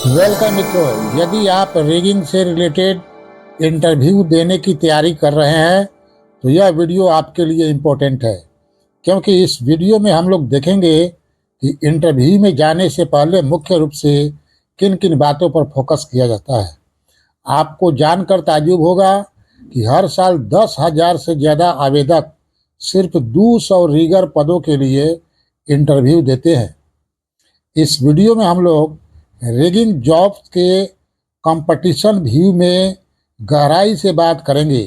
Welcome मित्रों, यदि आप रैगिंग से रिलेटेड इंटरव्यू देने की तैयारी कर रहे हैं तो यह वीडियो आपके लिए इम्पोर्टेंट है, क्योंकि इस वीडियो में हम लोग देखेंगे कि इंटरव्यू में जाने से पहले मुख्य रूप से किन किन बातों पर फोकस किया जाता है। आपको जानकर ताज्जुब होगा कि हर साल 10,000 से ज़्यादा आवेदक सिर्फ 200 रीगर पदों के लिए इंटरव्यू देते हैं। इस वीडियो में हम लोग रैगिंग जॉब्स के कंपटीशन व्यू में गहराई से बात करेंगे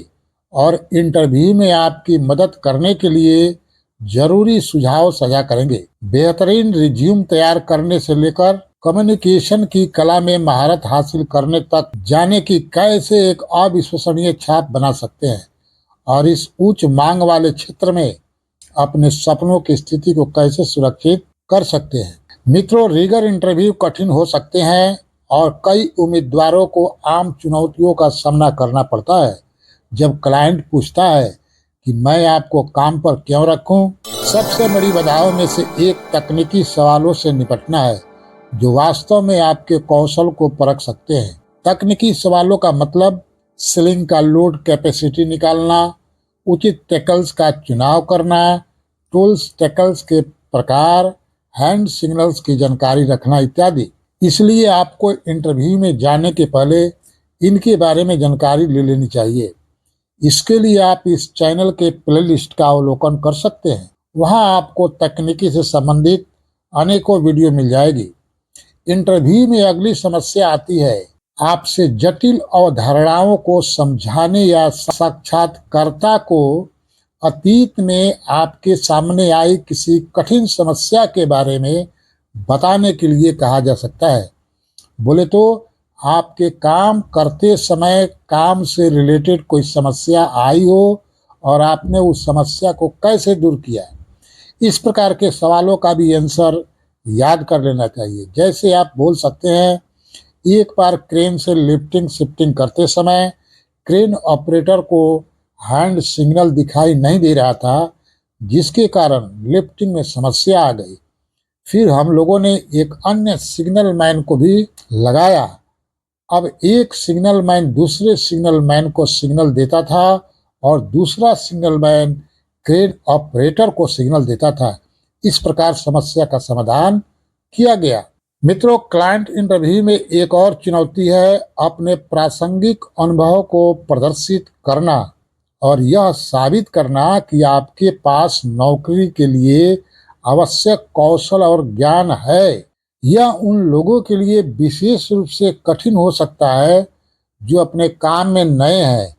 और इंटरव्यू में आपकी मदद करने के लिए जरूरी सुझाव साझा करेंगे। बेहतरीन रिज्यूम तैयार करने से लेकर कम्युनिकेशन की कला में महारत हासिल करने तक जाने की कैसे एक अविश्वसनीय छाप बना सकते हैं और इस उच्च मांग वाले क्षेत्र में अपने सपनों की स्थिति को कैसे सुरक्षित कर सकते हैं। मित्रों, रीगर इंटरव्यू कठिन हो सकते हैं और कई उम्मीदवारों को आम चुनौतियों का सामना करना पड़ता है। जब क्लाइंट पूछता है कि मैं आपको काम पर क्यों रखूं, सबसे बड़ी बाधाओं में से एक तकनीकी सवालों से निपटना है जो वास्तव में आपके कौशल को परख सकते हैं। तकनीकी सवालों का मतलब सीलिंग का लोड कैपेसिटी निकालना, उचित टैकल्स का चुनाव करना, टूल्स टैकल्स के प्रकार, हैंड सिग्नल्स की जानकारी रखना इत्यादि। इसलिए आपको इंटरव्यू में जाने के पहले इनके बारे में जानकारी ले लेनी चाहिए। इसके लिए आप इस चैनल के प्लेलिस्ट का अवलोकन कर सकते हैं। वहां आपको तकनीकी से संबंधित अनेकों वीडियो मिल जाएगी। इंटरव्यू में अगली समस्या आती है आपसे जटिल अवधारणाओं को समझाने या साक्षात्कारकर्ता को अतीत में आपके सामने आई किसी कठिन समस्या के बारे में बताने के लिए कहा जा सकता है। बोले तो आपके काम करते समय काम से रिलेटेड कोई समस्या आई हो और आपने उस समस्या को कैसे दूर किया। इस प्रकार के सवालों का भी आंसर याद कर लेना चाहिए। जैसे आप बोल सकते हैं, एक बार क्रेन से लिफ्टिंग शिफ्टिंग करते समय क्रेन ऑपरेटर को हैंड सिग्नल दिखाई नहीं दे रहा था, जिसके कारण लिफ्टिंग में समस्या आ गई। फिर हम लोगों ने एक अन्य सिग्नल मैन को भी लगाया। अब एक सिग्नल मैन दूसरे सिग्नल मैन को सिग्नल देता था और दूसरा सिग्नल मैन क्रेन ऑपरेटर को सिग्नल देता था। इस प्रकार समस्या का समाधान किया गया। मित्रों, क्लाइंट इंटरव्यू में एक और चुनौती है अपने प्रासंगिक अनुभव को प्रदर्शित करना और यह साबित करना कि आपके पास नौकरी के लिए आवश्यक कौशल और ज्ञान है। यह उन लोगों के लिए विशेष रूप से कठिन हो सकता है जो अपने काम में नए हैं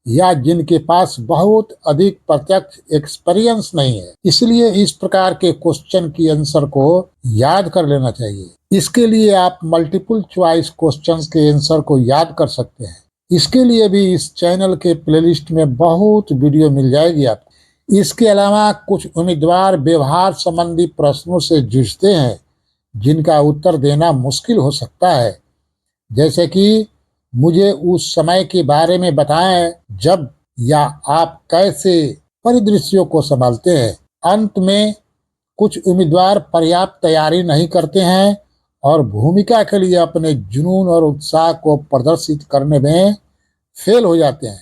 या जिनके पास बहुत अधिक प्रत्यक्ष एक्सपीरियंस नहीं है। इसलिए इस प्रकार के क्वेश्चन की आंसर को याद कर लेना चाहिए। इसके लिए आप मल्टीपल चॉइस क्वेश्चंस के आंसर को याद कर सकते हैं। इसके लिए भी इस चैनल के प्लेलिस्ट में बहुत वीडियो मिल जाएगी आपको। इसके अलावा कुछ उम्मीदवार व्यवहार संबंधी प्रश्नों से जूझते हैं जिनका उत्तर देना मुश्किल हो सकता है, जैसे कि मुझे उस समय के बारे में बताएं जब, या आप कैसे परिदृश्यों को संभालते हैं। अंत में कुछ उम्मीदवार पर्याप्त तैयारी नहीं करते हैं और भूमिका के लिए अपने जुनून और उत्साह को प्रदर्शित करने में फेल हो जाते हैं।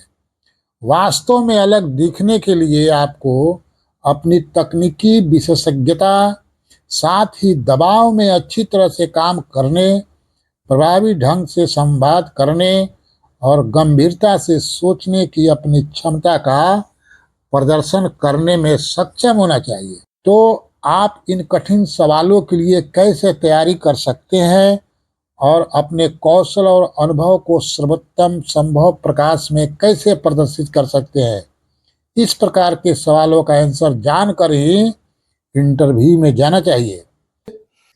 वास्तव में अलग दिखने के लिए आपको अपनी तकनीकी विशेषज्ञता, साथ ही दबाव में अच्छी तरह से काम करने, प्रभावी ढंग से संवाद करने और गंभीरता से सोचने की अपनी क्षमता का प्रदर्शन करने में सक्षम होना चाहिए। तो आप इन कठिन सवालों के लिए कैसे तैयारी कर सकते हैं और अपने कौशल और अनुभव को सर्वोत्तम संभव प्रकाश में कैसे प्रदर्शित कर सकते हैं, इस प्रकार के सवालों का आंसर जानकर ही इंटरव्यू में जाना चाहिए।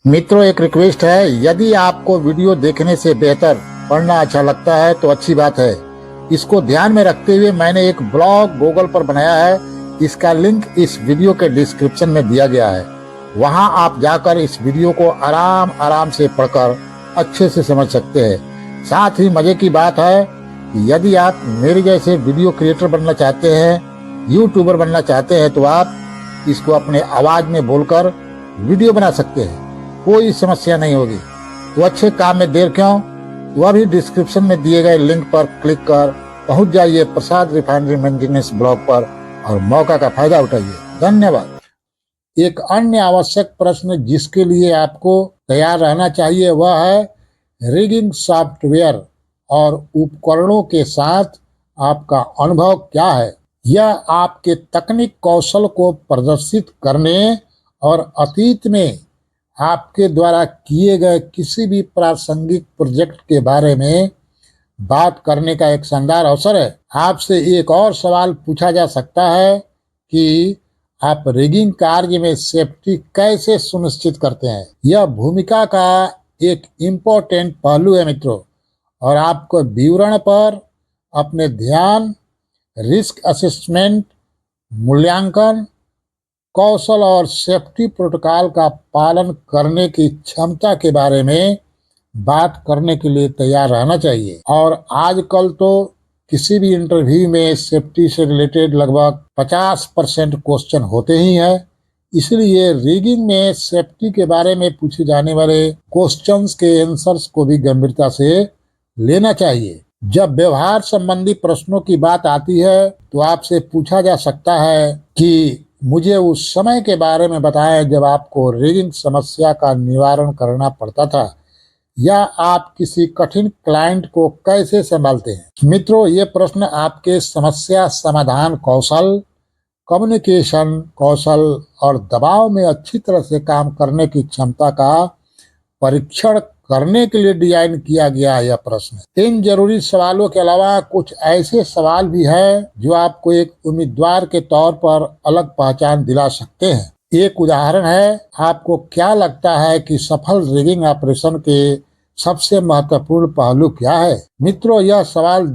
मित्रों, एक रिक्वेस्ट है, यदि आपको वीडियो देखने से बेहतर पढ़ना अच्छा लगता है तो अच्छी बात है। इसको ध्यान में रखते हुए मैंने एक ब्लॉग गूगल पर बनाया है। इसका लिंक इस वीडियो के डिस्क्रिप्शन में दिया गया है। वहां आप जाकर इस वीडियो को आराम से पढ़कर अच्छे से समझ सकते हैं। साथ ही मजे की बात है कि यदि आप मेरे जैसे वीडियो क्रिएटर बनना चाहते हैं, यूट्यूबर बनना चाहते हैं, तो आप इसको अपने आवाज में बोलकर वीडियो बना सकते हैं। कोई समस्या नहीं होगी। तो अच्छे काम में देर क्यों, वह भी डिस्क्रिप्शन में दिए गए लिंक पर क्लिक कर पहुंच जाइए प्रसाद रिफाइनरी मेंटेनेंस ब्लॉग पर और मौका का फायदा उठाइए। धन्यवाद। एक अन्य आवश्यक प्रश्न जिसके लिए आपको तैयार रहना चाहिए वह है रिगिंग सॉफ्टवेयर और उपकरणों के साथ आपका अनुभव क्या है। यह आपके तकनीक कौशल को प्रदर्शित करने और अतीत में आपके द्वारा किए गए किसी भी प्रासंगिक प्रोजेक्ट के बारे में बात करने का एक शानदार अवसर है। आपसे एक और सवाल पूछा जा सकता है कि आप रिगिंग कार्य में सेफ्टी कैसे सुनिश्चित करते हैं। यह भूमिका का एक इम्पोर्टेंट पहलू है मित्रों, और आपको विवरण पर अपने ध्यान, रिस्क असेसमेंट, मूल्यांकन कौशल और सेफ्टी प्रोटोकॉल का पालन करने की क्षमता के बारे में बात करने के लिए तैयार रहना चाहिए। और आजकल तो किसी भी इंटरव्यू में सेफ्टी से रिलेटेड लगभग 50% क्वेश्चन होते ही हैं। इसलिए रिगिंग में सेफ्टी के बारे में पूछे जाने वाले क्वेश्चंस के आंसर्स को भी गंभीरता से लेना चाहिए। जब व्यवहार संबंधी प्रश्नों की बात आती है तो आपसे पूछा जा सकता है कि मुझे उस समय के बारे में बताएं जब आपको रिगिंग समस्या का निवारण करना पड़ता था, या आप किसी कठिन क्लाइंट को कैसे संभालते हैं। मित्रों, ये प्रश्न आपके समस्या समाधान कौशल, कम्युनिकेशन कौशल और दबाव में अच्छी तरह से काम करने की क्षमता का परीक्षण करने के लिए डिजाइन किया गया है। यह प्रश्न इन जरूरी सवालों के अलावा कुछ ऐसे सवाल भी हैं जो आपको एक उम्मीदवार के तौर पर अलग पहचान दिला सकते हैं। एक उदाहरण है, आपको क्या लगता है कि सफल रिगिंग ऑपरेशन के सबसे महत्वपूर्ण पहलू क्या है। मित्रों, यह सवाल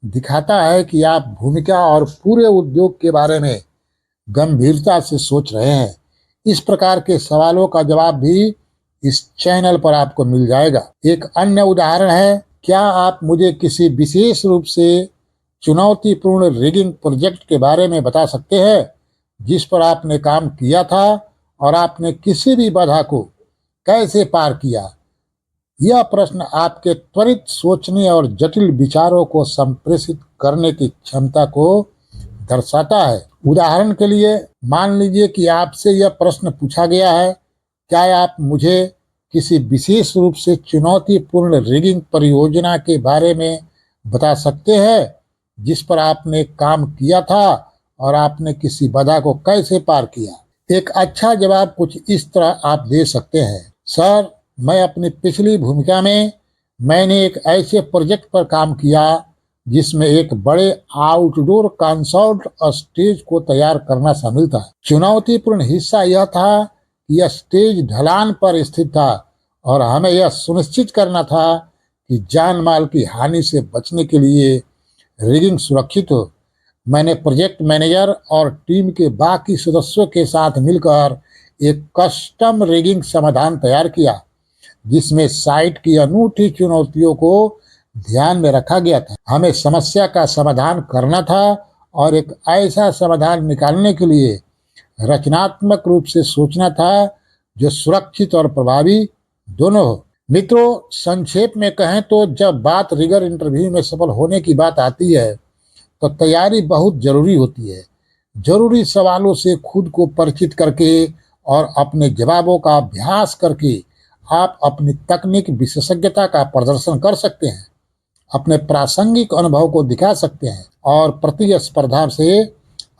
दिखाता है कि आप भूमिका और पूरे उद्योग के बारे में गंभीरता से सोच रहे हैं। इस प्रकार के सवालों का जवाब भी इस चैनल पर आपको मिल जाएगा। एक अन्य उदाहरण है, क्या आप मुझे किसी विशेष रूप से चुनौतीपूर्ण रिगिंग प्रोजेक्ट के बारे में बता सकते हैं जिस पर आपने काम किया था और आपने किसी भी बाधा को कैसे पार किया। यह प्रश्न आपके त्वरित सोचने और जटिल विचारों को संप्रेषित करने की क्षमता को दर्शाता है। उदाहरण के लिए मान लीजिए कि आपसे यह प्रश्न पूछा गया है, क्या आप मुझे किसी विशेष रूप से चुनौतीपूर्ण रिगिंग परियोजना के बारे में बता सकते हैं जिस पर आपने काम किया था और आपने किसी बाधा को कैसे पार किया। एक अच्छा जवाब कुछ इस तरह आप दे सकते हैं, सर, मैं अपनी पिछली भूमिका में मैंने एक ऐसे प्रोजेक्ट पर काम किया जिसमें एक बड़े आउटडोर कंसर्ट स्टेज को तैयार करना शामिल था। चुनौतीपूर्ण हिस्सा यह था, यह स्टेज ढलान पर स्थित था और हमें यह सुनिश्चित करना था कि जान माल की हानि से बचने के लिए रिगिंग सुरक्षित हो। मैंने प्रोजेक्ट मैनेजर और टीम के बाकी सदस्यों के साथ मिलकर एक कस्टम रिगिंग समाधान तैयार किया जिसमें साइट की अनूठी चुनौतियों को ध्यान में रखा गया था। हमें समस्या का समाधान करना था और एक ऐसा समाधान निकालने के लिए रचनात्मक रूप से सोचना था जो सुरक्षित और प्रभावी दोनों हो। मित्रों, संक्षेप में कहें तो जब बात रिगर इंटरव्यू में सफल होने की बात आती है तो तैयारी बहुत जरूरी होती है। जरूरी सवालों से खुद को परिचित करके और अपने जवाबों का अभ्यास करके आप अपनी तकनीक विशेषज्ञता का प्रदर्शन कर सकते हैं, अपने प्रासंगिक अनुभव को दिखा सकते हैं और प्रतिस्पर्धा से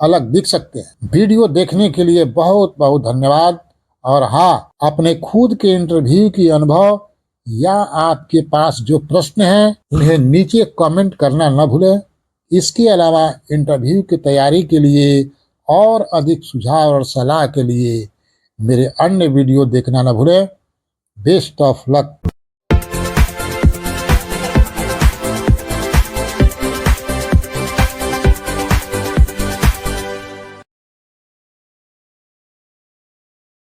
अलग दिख सकते हैं। वीडियो देखने के लिए बहुत बहुत धन्यवाद। और हाँ, अपने खुद के इंटरव्यू की अनुभव या आपके पास जो प्रश्न हैं उन्हें नीचे कमेंट करना न भूलें। इसके अलावा इंटरव्यू की तैयारी के लिए और अधिक सुझाव और सलाह के लिए मेरे अन्य वीडियो देखना न भूलें। Best of luck.